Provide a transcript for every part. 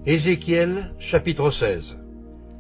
Ézéchiel, chapitre 16.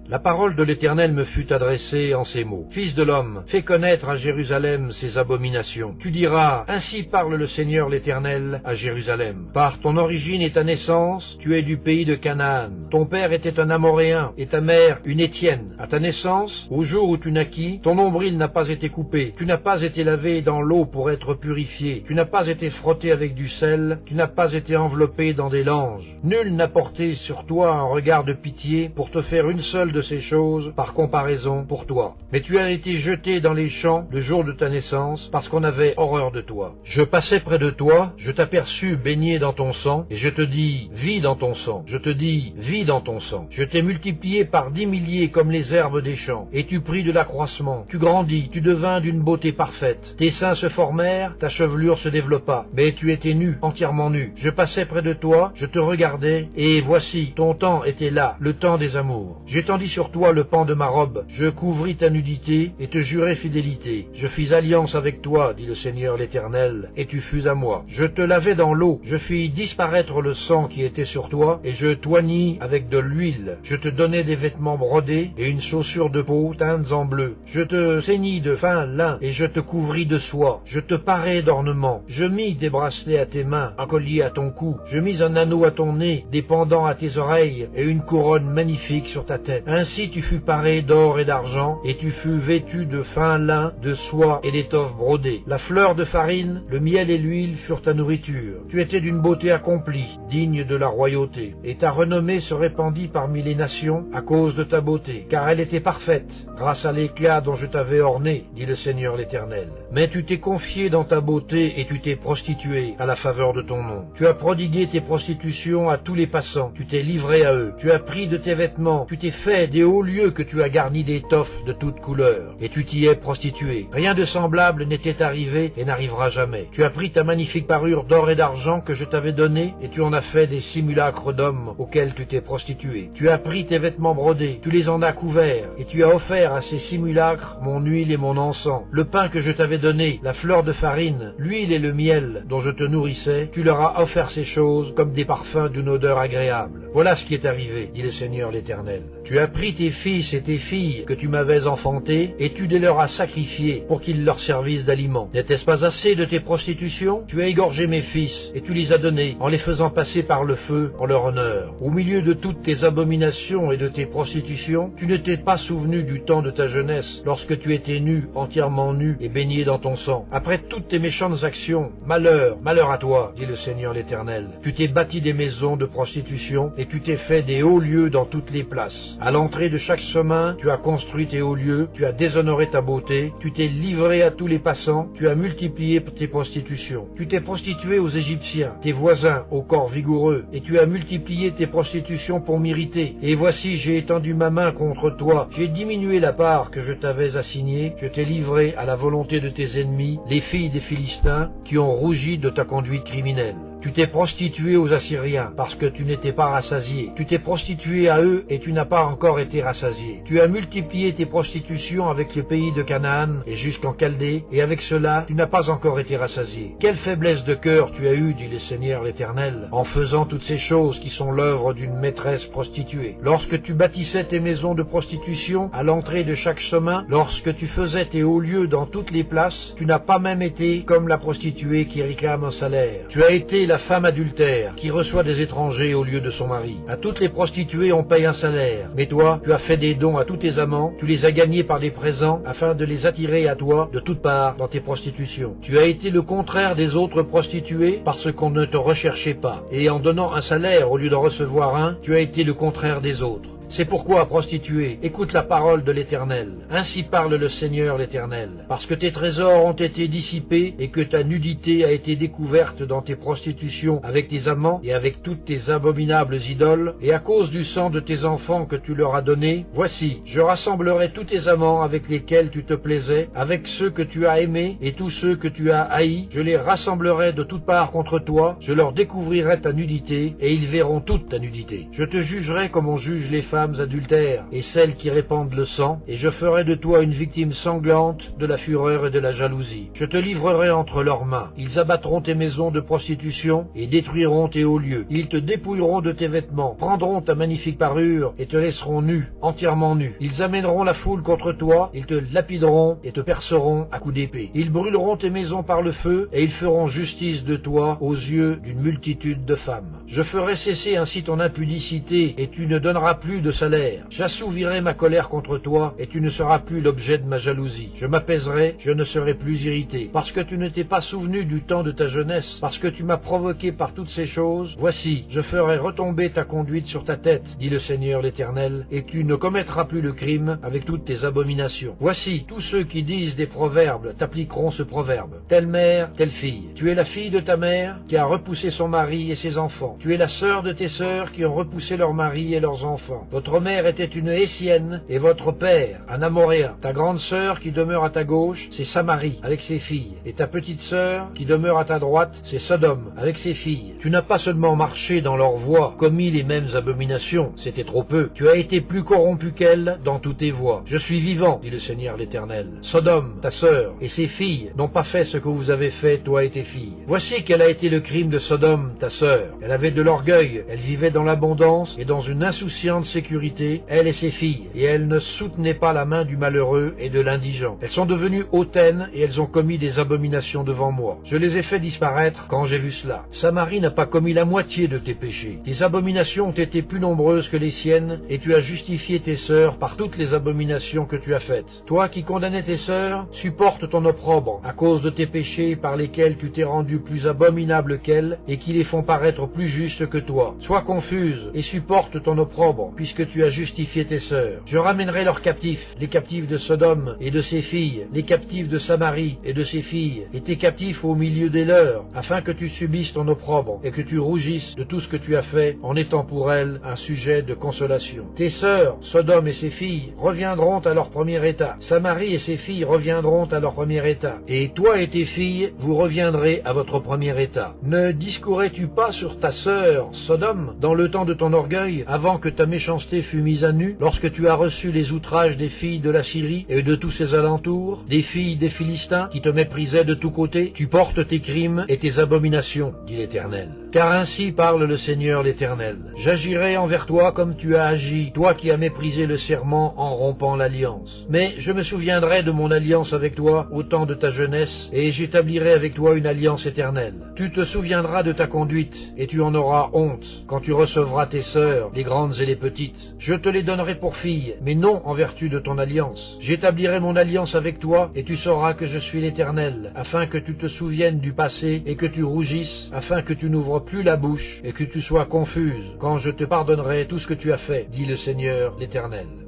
La parole de l'Éternel me fut adressée en ces mots. Fils de l'homme, fais connaître à Jérusalem ses abominations. Tu diras, ainsi parle le Seigneur l'Éternel à Jérusalem. Par ton origine et ta naissance, tu es du pays de Canaan. Ton père était un Amoréen et ta mère une Étienne. À ta naissance, au jour où tu naquis, ton nombril n'a pas été coupé. Tu n'as pas été lavé dans l'eau pour être purifié. Tu n'as pas été frotté avec du sel. Tu n'as pas été enveloppé dans des langes. Nul n'a porté sur toi un regard de pitié pour te faire une seule de ces choses par comparaison pour toi. Mais tu as été jeté dans les champs le jour de ta naissance parce qu'on avait horreur de toi. Je passais près de toi, je t'aperçus baigné dans ton sang et je te dis, vis dans ton sang. Je te dis, vis dans ton sang. Je t'ai multiplié par 10 milliers comme les herbes des champs et tu pris de l'accroissement. Tu grandis, tu devins d'une beauté parfaite. Tes seins se formèrent, ta chevelure se développa, mais tu étais nu, entièrement nu. Je passais près de toi, je te regardais et voici, ton temps était là, le temps des amours. J'étendis sur toi le pan de ma robe, je couvris ta nudité et te jurai fidélité. Je fis alliance avec toi, dit le Seigneur l'Éternel, et tu fus à moi. Je te lavai dans l'eau, je fis disparaître le sang qui était sur toi, et je t'oignis avec de l'huile. Je te donnai des vêtements brodés et une chaussure de peau teintes en bleu. Je te ceignis de fin lin et je te couvris de soie. Je te parai d'ornements. Je mis des bracelets à tes mains, un collier à ton cou. Je mis un anneau à ton nez, des pendants à tes oreilles et une couronne magnifique sur ta tête. Ainsi tu fus paré d'or et d'argent, et tu fus vêtu de fin lin, de soie et d'étoffes brodées. La fleur de farine, le miel et l'huile furent ta nourriture. Tu étais d'une beauté accomplie, digne de la royauté, et ta renommée se répandit parmi les nations à cause de ta beauté, car elle était parfaite, grâce à l'éclat dont je t'avais orné, dit le Seigneur l'Éternel. Mais tu t'es confié dans ta beauté et tu t'es prostitué à la faveur de ton nom. Tu as prodigué tes prostitutions à tous les passants, tu t'es livré à eux. Tu as pris de tes vêtements, tu t'es fait des hauts lieux que tu as garnis d'étoffes de toutes couleurs, et tu t'y es prostitué. Rien de semblable n'était arrivé et n'arrivera jamais. Tu as pris ta magnifique parure d'or et d'argent que je t'avais donnée, et tu en as fait des simulacres d'hommes auxquels tu t'es prostitué. Tu as pris tes vêtements brodés, tu les en as couverts, et tu as offert à ces simulacres mon huile et mon encens. Le pain que je t'avais donné, la fleur de farine, l'huile et le miel dont je te nourrissais, tu leur as offert ces choses comme des parfums d'une odeur agréable. Voilà ce qui est arrivé, dit le Seigneur l'Éternel. Tu as pris tes fils et tes filles que tu m'avais enfantés, et tu les leur as sacrifiés pour qu'ils leur servissent d'aliment. N'était-ce pas assez de tes prostitutions? Tu as égorgé mes fils, et tu les as donnés, en les faisant passer par le feu en leur honneur. Au milieu de toutes tes abominations et de tes prostitutions, tu ne t'es pas souvenu du temps de ta jeunesse, lorsque tu étais nu, entièrement nu, et baigné dans ton sang. Après toutes tes méchantes actions, malheur, malheur à toi, dit le Seigneur l'Éternel. Tu t'es bâti des maisons de prostitution, et tu t'es fait des hauts lieux dans toutes les places. À l'entrée de chaque chemin, tu as construit tes hauts lieux, tu as déshonoré ta beauté, tu t'es livré à tous les passants, tu as multiplié tes prostitutions. Tu t'es prostitué aux Égyptiens, tes voisins, au corps vigoureux, et tu as multiplié tes prostitutions pour m'irriter. Et voici, j'ai étendu ma main contre toi, j'ai diminué la part que je t'avais assignée, je t'ai livré à la volonté de tes ennemis, les filles des Philistins, qui ont rougi de ta conduite criminelle. Tu t'es prostitué aux Assyriens, parce que tu n'étais pas rassasié. Tu t'es prostitué à eux, et tu n'as pas encore été rassasié. Tu as multiplié tes prostitutions avec le pays de Canaan, et jusqu'en Chaldée, et avec cela, tu n'as pas encore été rassasié. Quelle faiblesse de cœur tu as eue, dit le Seigneur l'Éternel, en faisant toutes ces choses qui sont l'œuvre d'une maîtresse prostituée. Lorsque tu bâtissais tes maisons de prostitution, à l'entrée de chaque chemin, lorsque tu faisais tes hauts lieux dans toutes les places, tu n'as pas même été comme la prostituée qui réclame un salaire. Tu as été la femme adultère qui reçoit des étrangers au lieu de son mari. À toutes les prostituées on paye un salaire, mais toi, tu as fait des dons à tous tes amants, tu les as gagnés par des présents afin de les attirer à toi de toutes parts dans tes prostitutions. Tu as été le contraire des autres prostituées parce qu'on ne te recherchait pas, et en donnant un salaire au lieu d'en recevoir un, tu as été le contraire des autres. C'est pourquoi, prostituée, écoute la parole de l'Éternel. Ainsi parle le Seigneur l'Éternel. Parce que tes trésors ont été dissipés et que ta nudité a été découverte dans tes prostitutions avec tes amants et avec toutes tes abominables idoles, et à cause du sang de tes enfants que tu leur as donné, voici, je rassemblerai tous tes amants avec lesquels tu te plaisais, avec ceux que tu as aimés et tous ceux que tu as haïs, je les rassemblerai de toutes parts contre toi, je leur découvrirai ta nudité et ils verront toute ta nudité. Je te jugerai comme on juge les femmes femmes adultères et celles qui répandent le sang, et je ferai de toi une victime sanglante de la fureur et de la jalousie. Je te livrerai entre leurs mains. Ils abattront tes maisons de prostitution et détruiront tes hauts lieux. Ils te dépouilleront de tes vêtements, prendront ta magnifique parure et te laisseront nu, entièrement nu. Ils amèneront la foule contre toi, ils te lapideront et te perceront à coups d'épée. Ils brûleront tes maisons par le feu et ils feront justice de toi aux yeux d'une multitude de femmes. Je ferai cesser ainsi ton impudicité et tu ne donneras plus de salaire. J'assouvirai ma colère contre toi et tu ne seras plus l'objet de ma jalousie. Je m'apaiserai, je ne serai plus irrité. Parce que tu ne t'es pas souvenu du temps de ta jeunesse, parce que tu m'as provoqué par toutes ces choses, voici, je ferai retomber ta conduite sur ta tête, dit le Seigneur l'Éternel, et tu ne commettras plus le crime avec toutes tes abominations. Voici, tous ceux qui disent des proverbes t'appliqueront ce proverbe. Telle mère, telle fille. Tu es la fille de ta mère qui a repoussé son mari et ses enfants. Tu es la sœur de tes sœurs qui ont repoussé leurs maris et leurs enfants. Votre mère était une Hésienne et votre père un Amoréen. Ta grande sœur qui demeure à ta gauche, c'est Samarie avec ses filles. Et ta petite sœur qui demeure à ta droite, c'est Sodome avec ses filles. Tu n'as pas seulement marché dans leurs voies, commis les mêmes abominations, c'était trop peu. Tu as été plus corrompu qu'elles dans toutes tes voies. Je suis vivant, dit le Seigneur l'Éternel. Sodome, ta sœur, et ses filles n'ont pas fait ce que vous avez fait, toi et tes filles. Voici quel a été le crime de Sodome, ta sœur. Elle avait de l'orgueil, elle vivait dans l'abondance et dans une insouciante sécurité, elle et ses filles, et elle ne soutenait pas la main du malheureux et de l'indigent. Elles sont devenues hautaines et elles ont commis des abominations devant moi. Je les ai fait disparaître quand j'ai vu cela. Samarie n'a pas commis la moitié de tes péchés. Tes abominations ont été plus nombreuses que les siennes et tu as justifié tes sœurs par toutes les abominations que tu as faites. Toi qui condamnais tes sœurs, supporte ton opprobre à cause de tes péchés par lesquels tu t'es rendu plus abominable qu'elles et qui les font paraître plus justes que toi. Sois confuse et supporte ton opprobre puisque tu as justifié tes sœurs. Je ramènerai leurs captifs, les captifs de Sodome et de ses filles, les captifs de Samarie et de ses filles, et tes captifs au milieu des leurs, afin que tu subisses ton opprobre et que tu rougisses de tout ce que tu as fait en étant pour elles un sujet de consolation. Tes sœurs, Sodome et ses filles, reviendront à leur premier état. Samarie et ses filles reviendront à leur premier état. Et toi et tes filles, vous reviendrez à votre premier état. Ne discourais-tu pas sur ta sœur, Sodome, dans le temps de ton orgueil, avant que ta méchanceté fût mise à nu, lorsque tu as reçu les outrages des filles de la Syrie et de tous ses alentours, des filles des Philistins qui te méprisaient de tous côtés? Tu portes tes crimes et tes abominations, dit l'Éternel. Car ainsi parle le Seigneur l'Éternel. J'agirai envers toi comme tu as agi, toi qui as méprisé le serment en rompant l'alliance. Mais je me souviendrai de mon alliance avec toi au temps de ta jeunesse, et j'établirai avec toi une alliance éternelle. Tu te souviendras de ta conduite, et tu en auras honte, quand tu recevras tes sœurs, les grandes et les petites. Je te les donnerai pour filles, mais non en vertu de ton alliance. J'établirai mon alliance avec toi, et tu sauras que je suis l'Éternel, afin que tu te souviennes du passé, et que tu rougisses, afin que tu n'ouvres plus la bouche, et que tu sois confuse, quand je te pardonnerai tout ce que tu as fait, dit le Seigneur l'Éternel.